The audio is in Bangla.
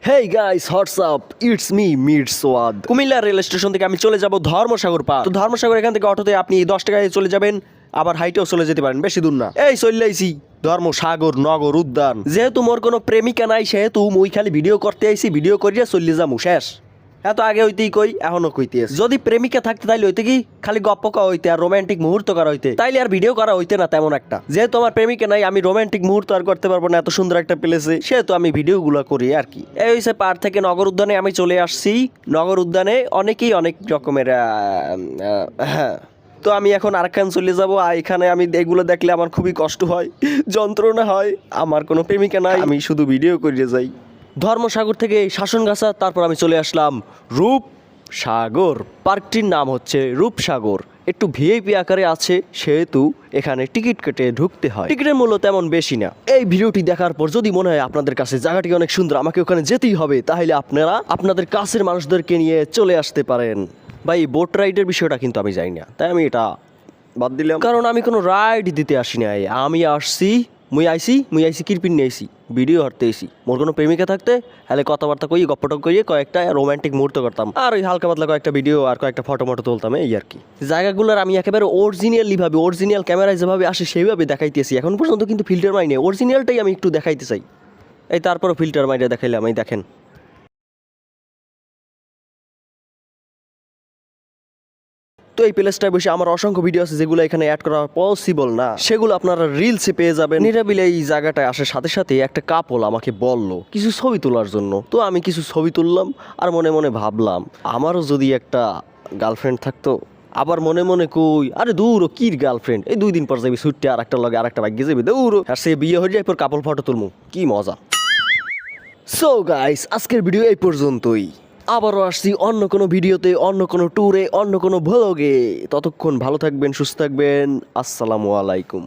Hey guys what's up it's me meet Soyad. Comilla rail station থেকে আমি চলে যাব ধর্মসাগর পার। তো ধর্মসাগর এখান থেকে অটোতে আপনি 10 টাকায় চলে যাবেন, আবার হাইটেও চলে যেতে পারেন, বেশি দূর না। এই চলে আইছি ধর্মসাগর নগর উদ্যান। যেহেতু মোর কোনো প্রেমিকা নাই সেহেতু মুই খালি ভিডিও করতে আইছি, ভিডিও করিয়া চলে যামু শেষ। এত আগে হইতেই কই এখনো কইতে আছে। যদি প্রেমিকা থাকতে তাইলে হইতে কি খালি গপ্প করা হইতে আর রোমান্টিক মুহূর্ত করা হইতে, তাইলে আর ভিডিও করা হইতে না তেমন একটা। যেহেতু আমার প্রেমিকা নাই আমি রোমান্টিক মুহূর্ত আর করতে পারবো না এত সুন্দর একটা প্লেসে, সেহেতু আমি ভিডিওগুলো করি আর কি। এই হইছে পার থেকে নগর উদ্যানে আমি চলে আসছি। নগর উদ্যানে অনেকেই অনেক রকমের হ্যাঁ, তো আমি এখন আরেকখান চলে যাবো। আর এখানে আমি এগুলো দেখলে আমার খুবই কষ্ট হয়, যন্ত্রণা হয়। আমার কোনো প্রেমিকা নাই, আমি শুধু ভিডিও করিয়ে যাই। ধর্মসাগর থেকে শাসনগাছা, তারপর আমি চলে আসলাম রূপসাগর। পার্কটির নাম হচ্ছে রূপসাগর। একটু ভিআইপি আকারে আছে সেহেতু এখানে টিকিট কেটে ঢুকতে হয়। টিকিটের মূল্য তেমন বেশি না। এই ভিডিওটি দেখার পর যদি মনে হয় আপনাদের কাছে জায়গাটি অনেক সুন্দর, আমাকে ওখানে যেতেই হবে, তাহলে আপনারা আপনাদের কাছের মানুষদেরকে নিয়ে চলে আসতে পারেন। ভাই বোট রাইডের বিষয়টা কিন্তু আমি জানি না, তাই আমি এটা বাদ দিলাম, কারণ আমি কোনো রাইড দিতে আসি নাই। আমি আসছি মুই আইসি কিরপিন নিয়ে আইসি, ভিডিও হারতে আইসি। মোর কোনো প্রেমিকা থাকতে হলে কথাবার্তা কই গপ্পটক কইয়ে কয়েকটা রোমান্টিক মুহূর্ত করতাম, আর ওই হালকা পাতলা কয়েকটা ভিডিও আর কয়েকটা ফটো তুলতাম, এই আর কি। জায়গাগুলোর আমি একেবারে অরিজিনাল ক্যামেরায় যেভাবে আসে সেইভাবে দেখাইতেছি। এখন পর্যন্ত কিন্তু ফিল্টার মারি নেই, অরিজিনালটাই আমি একটু দেখাইতে চাই। এই তারপরও ফিল্টার মাইরে দেখাইলাম, এই দেখেন। তো এই প্লেসটায় বসে আমার অসংখ্য ভিডিও আছে যেগুলো এখানে অ্যাড করা পসিবল না, সেগুলো আপনারা রিলসে পেয়ে যাবেন। নিরাবিলে এই জায়গাটায় আসার সাথে সাথে একটা কাপল আমাকে বললো কিছু ছবি তোলার জন্য। তো আমি কিছু ছবি তুললাম আর মনে মনে ভাবলাম আমারও যদি একটা গার্লফ্রেন্ড থাকতো। আবার মনে মনে কই আরে দূরও কি গার্লফ্রেন্ড, এই 2 দিন পর যাবি ছুটতে, আর একটা লগে আর একটা বাইক যাবি দূর, আর সে বিয়ে হয়ে যায় পর কাপল ফটো তুলমু, কি মজা। সো গাইস আজকের ভিডিও এই পর্যন্তই। আবারও আসছি অন্য কোনো ভিডিওতে, অন্য কোনো ট্যুরে, অন্য কোনো ভ্লগে। ততক্ষণ ভালো থাকবেন, সুস্থ থাকবেন। আসসালামু আলাইকুম।